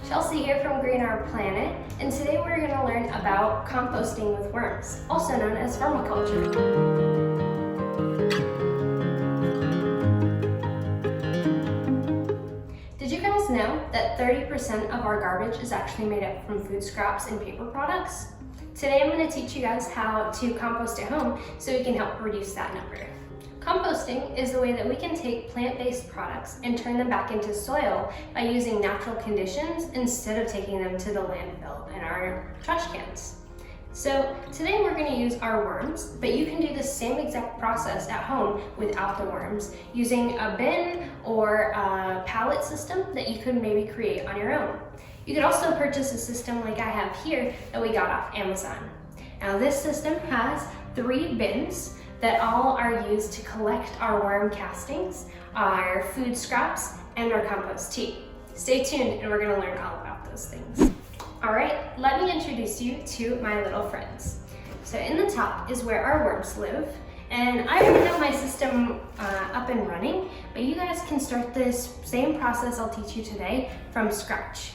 Chelsea here from Green Our Planet, and today we're going to learn about composting with worms, also known as vermiculture. Did you guys know that 30% of our garbage is actually made up from food scraps and paper products? Today I'm going to teach you guys how to compost at home so we can help reduce that number. Composting is the way that we can take plant-based products and turn them back into soil by using natural conditions instead of taking them to the landfill and our trash cans. So today we're going to use our worms, but you can do the same exact process at home without the worms using a bin or a pallet system that you could maybe create on your own. You could also purchase a system like I have here that we got off Amazon. Now this system has 3 bins that all are used to collect our worm castings, our food scraps, and our compost tea. Stay tuned and we're going to learn all about those things. All right, let me introduce you to my little friends. So in the top is where our worms live, and I already have my system up and running, but you guys can start this same process I'll teach you today from scratch.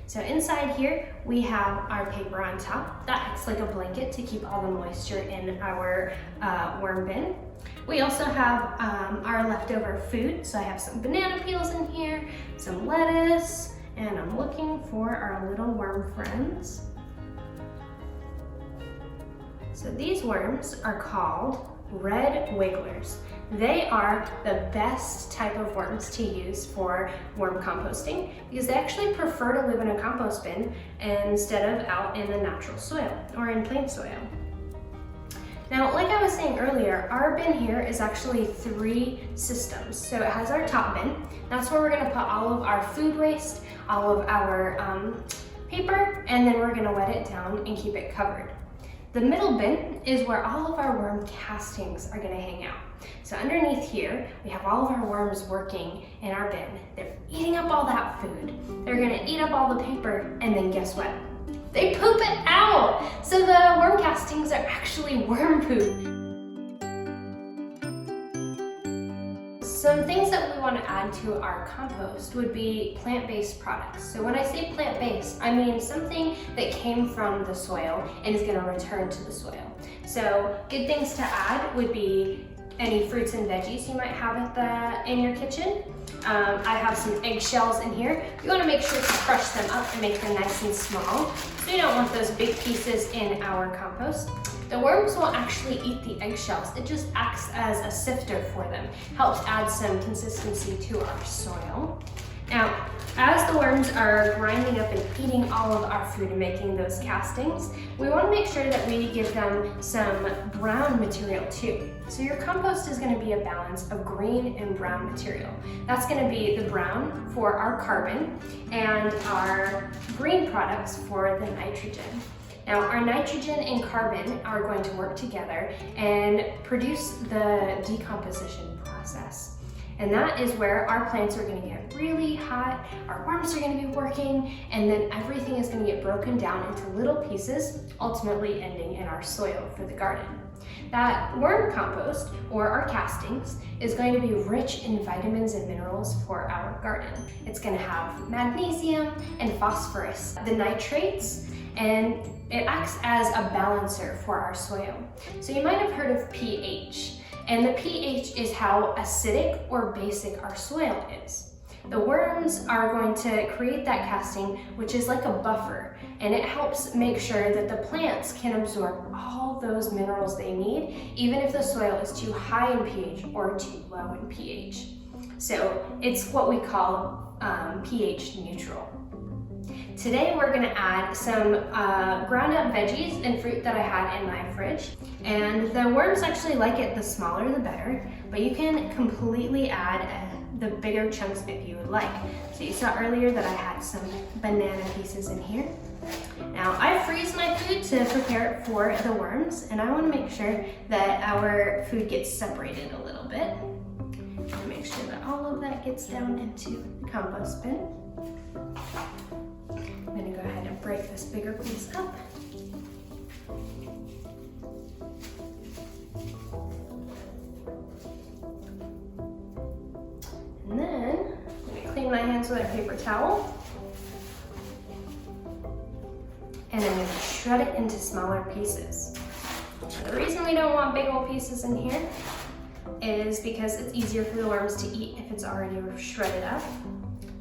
So inside here, we have our paper on top. That acts like a blanket to keep all the moisture in our worm bin. We also have our leftover food. So I have some banana peels in here, some lettuce, and I'm looking for our little worm friends. So these worms are called red wigglers. They are the best type of worms to use for worm composting because they actually prefer to live in a compost bin instead of out in the natural soil or in plain soil. Now, like I was saying earlier, our bin here is actually 3 systems. So it has our top bin. That's where we're going to put all of our food waste, all of our paper, and then we're going to wet it down and keep it covered. The middle bin is where all of our worm castings are going to hang out. So underneath here, we have all of our worms working in our bin. They're eating up all that food. They're going to eat up all the paper, and then guess what? They poop it out! So the worm castings are actually worm poop. Some things that we want to add to our compost would be plant-based products. So when I say plant-based, I mean something that came from the soil and is going to return to the soil. So good things to add would be any fruits and veggies you might have in your kitchen. I have some eggshells in here. You want to make sure to crush them up and make them nice and small. So you don't want those big pieces in our compost. The worms won't actually eat the eggshells. It just acts as a sifter for them. Helps add some consistency to our soil. Now, as the worms are grinding up and eating all of our food and making those castings, we want to make sure that we give them some brown material too. So your compost is going to be a balance of green and brown material. That's going to be the brown for our carbon and our green products for the nitrogen. Now, our nitrogen and carbon are going to work together and produce the decomposition process. And that is where our plants are going to get really hot, our worms are going to be working, and then everything is going to get broken down into little pieces, ultimately ending in our soil for the garden. That worm compost, or our castings, is going to be rich in vitamins and minerals for our garden. It's going to have magnesium and phosphorus, the nitrates, and it acts as a balancer for our soil. So you might have heard of pH, and the pH is how acidic or basic our soil is. The worms are going to create that casting, which is like a buffer, and it helps make sure that the plants can absorb all those minerals they need, even if the soil is too high in pH or too low in pH. So it's what we call pH neutral. Today we're going to add some ground up veggies and fruit that I had in my fridge. And the worms actually like it, the smaller the better, but you can completely add the bigger chunks if you would like. So you saw earlier that I had some banana pieces in here. Now I freeze my food to prepare it for the worms, and I want to make sure that our food gets separated a little bit. Make sure that all of that gets down into the compost bin. I'm going to go ahead and break this bigger piece up. And then I'm going to clean my hands with a paper towel. and I'm going to shred it into smaller pieces. Now, the reason we don't want big old pieces in here is because it's easier for the worms to eat if it's already shredded up.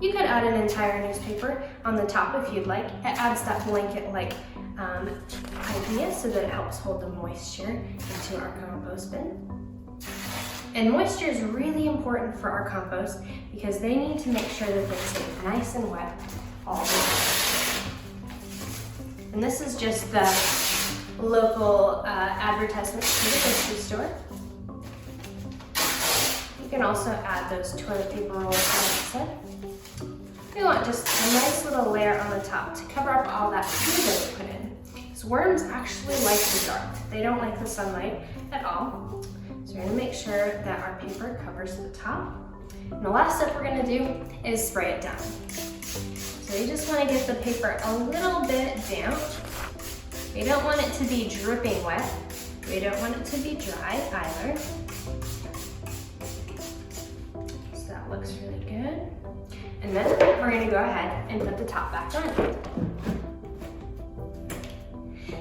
You could add an entire newspaper on the top if you'd like. It adds that blanket-like idea so that it helps hold the moisture into our compost bin. And moisture is really important for our compost because they need to make sure that they stay nice and wet all the time. And this is just the local advertisement to the grocery store. You can also add those toilet paper rolls, like I said. We want just a nice little layer on the top to cover up all that food that we put in. Because worms actually like the dark. They don't like the sunlight at all. So we're going to make sure that our paper covers the top. And the last step we're going to do is spray it down. So you just want to get the paper a little bit damp. We don't want it to be dripping wet. We don't want it to be dry either. So that looks really good. And then we're going to go ahead and put the top back on.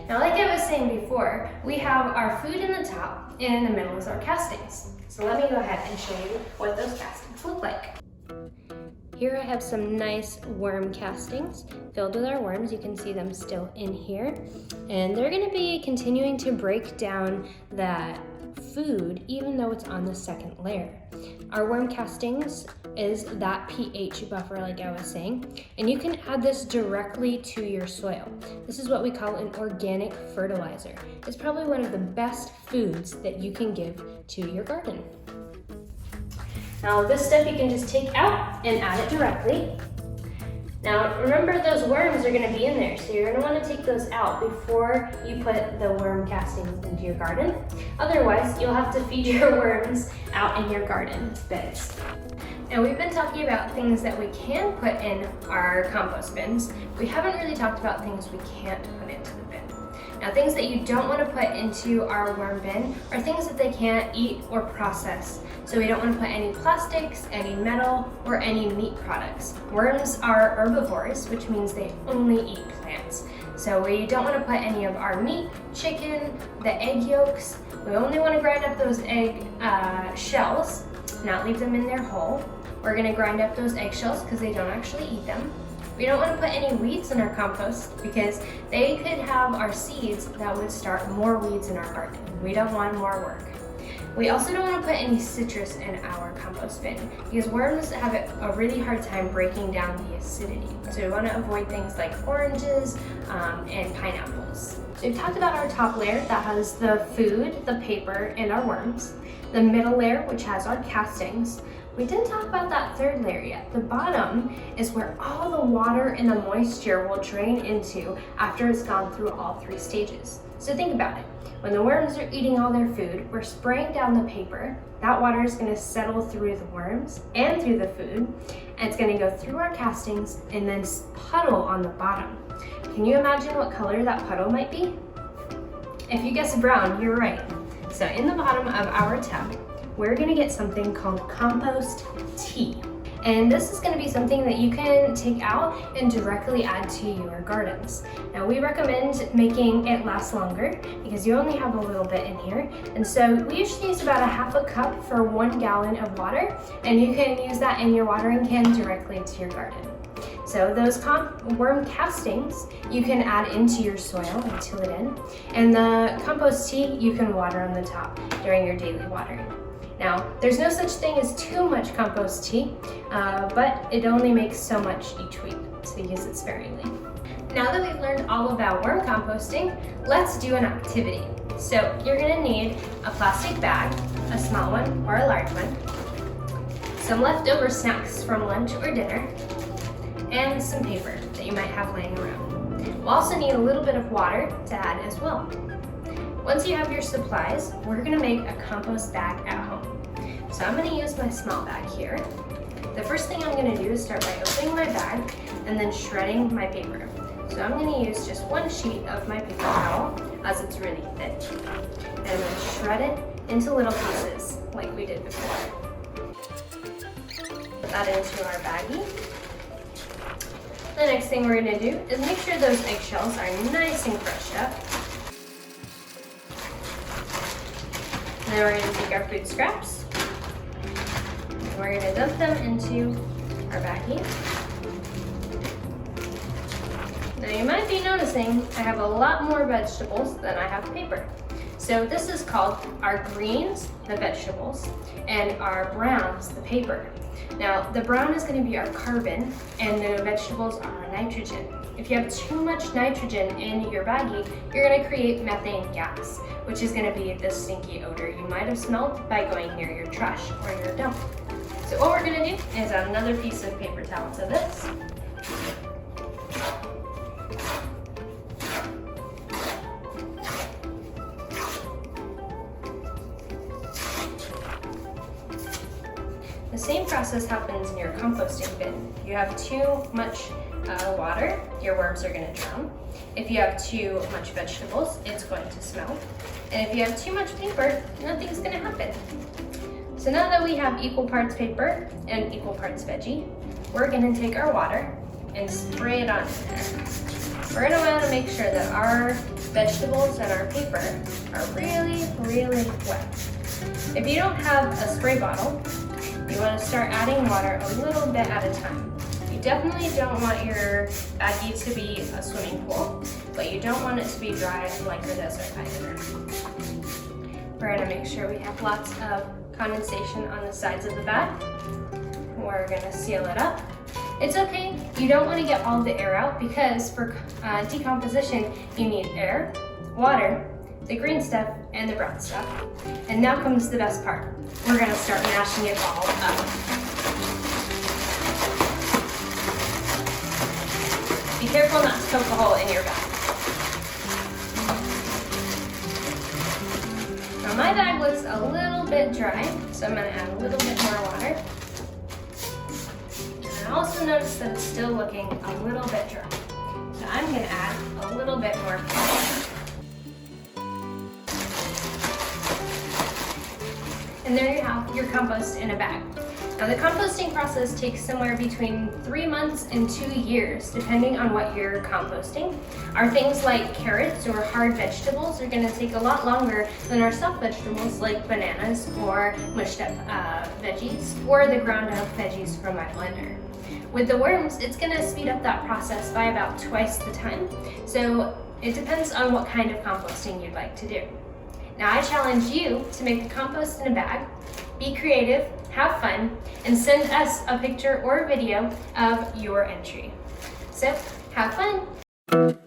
Now, like I was saying before, we have our food in the top, and in the middle is our castings. So let me go ahead and show you what those castings look like. Here I have some nice worm castings filled with our worms. You can see them still in here. And they're going to be continuing to break down that food even though it's on the second layer. Our worm castings is that pH buffer like I was saying, and you can add this directly to your soil. This is what we call an organic fertilizer. It's probably one of the best foods that you can give to your garden. Now this stuff you can just take out and add it directly. Now remember, those worms are going to be in there, so you're going to want to take those out before you put the worm castings into your garden. Otherwise, you'll have to feed your worms out in your garden beds. Now we've been talking about things that we can put in our compost bins. We haven't really talked about things we can't put into the bin. Now things that you don't want to put into our worm bin are things that they can't eat or process. So we don't want to put any plastics, any metal, or any meat products. Worms are herbivores, which means they only eat plants. So we don't want to put any of our meat, chicken, the egg yolks. We only want to grind up those egg shells, not leave them in their whole. We're going to grind up those eggshells because they don't actually eat them. We don't want to put any weeds in our compost because they could have our seeds that would start more weeds in our garden. We don't want more work. We also don't want to put any citrus in our compost bin because worms have a really hard time breaking down the acidity. So we want to avoid things like oranges and pineapples. So we've talked about our top layer that has the food, the paper, and our worms. The middle layer, which has our castings. We didn't talk about that third layer yet. The bottom is where all the water and the moisture will drain into after it's gone through all three stages. So think about it. When the worms are eating all their food, we're spraying down the paper. That water is going to settle through the worms and through the food, and it's going to go through our castings and then puddle on the bottom. Can you imagine what color that puddle might be? If you guess brown, you're right. So in the bottom of our tub, we're going to get something called compost tea. And this is going to be something that you can take out and directly add to your gardens. Now we recommend making it last longer because you only have a little bit in here. And so we usually use about a half a cup for 1 gallon of water, and you can use that in your watering can directly to your garden. So those worm castings you can add into your soil and till it in. And the compost tea you can water on the top during your daily watering. Now, there's no such thing as too much compost tea, but it only makes so much each week, so use it sparingly. Now that we've learned all about worm composting, let's do an activity. So you're gonna need a plastic bag, a small one or a large one, some leftover snacks from lunch or dinner, and some paper that you might have laying around. We'll also need a little bit of water to add as well. Once you have your supplies, we're going to make a compost bag at home. So I'm going to use my small bag here. The first thing I'm going to do is start by opening my bag and then shredding my paper. So I'm going to use just one sheet of my paper towel as it's really thick. And I'm going to shred it into little pieces like we did before. Put that into our baggie. The next thing we're going to do is make sure those eggshells are nice and crushed up. And then we're going to take our food scraps and we're going to dump them into our baggie. Now you might be noticing I have a lot more vegetables than I have paper. So this is called our greens, the vegetables, and our browns, the paper. Now the brown is going to be our carbon and the vegetables are our nitrogen. If you have too much nitrogen in your baggie, you're going to create methane gas, which is going to be the stinky odor you might have smelled by going near your trash or your dump. So what we're going to do is add another piece of paper towel to this. The same process happens in your composting bin. If you have too much water, your worms are going to drown. If you have too much vegetables, it's going to smell. And if you have too much paper, nothing's going to happen. So now that we have equal parts paper and equal parts veggie, we're going to take our water and spray it on there. We're going to want to make sure that our vegetables and our paper are really, really wet. If you don't have a spray bottle, you want to start adding water a little bit at a time. You definitely don't want your baggie to be a swimming pool, but you don't want it to be dry like a desert either. We're going to make sure we have lots of condensation on the sides of the bag. We're going to seal it up. It's okay, you don't want to get all the air out because for decomposition you need air, water, the green stuff, and the brown stuff. And now comes the best part. We're going to start mashing it all up. Be careful not to poke a hole in your bag. Now my bag looks a little bit dry, so I'm going to add a little bit more water. And I also notice that it's still looking a little bit dry. So I'm going to add a little bit more water. And there you have your compost in a bag. Now the composting process takes somewhere between 3 months and 2 years, depending on what you're composting. Our things like carrots or hard vegetables are gonna take a lot longer than our soft vegetables like bananas or mushed up veggies or the ground up veggies from my blender. With the worms, it's gonna speed up that process by about twice the time. So it depends on what kind of composting you'd like to do. Now I challenge you to make a compost in a bag, be creative, have fun, and send us a picture or a video of your entry. So, have fun!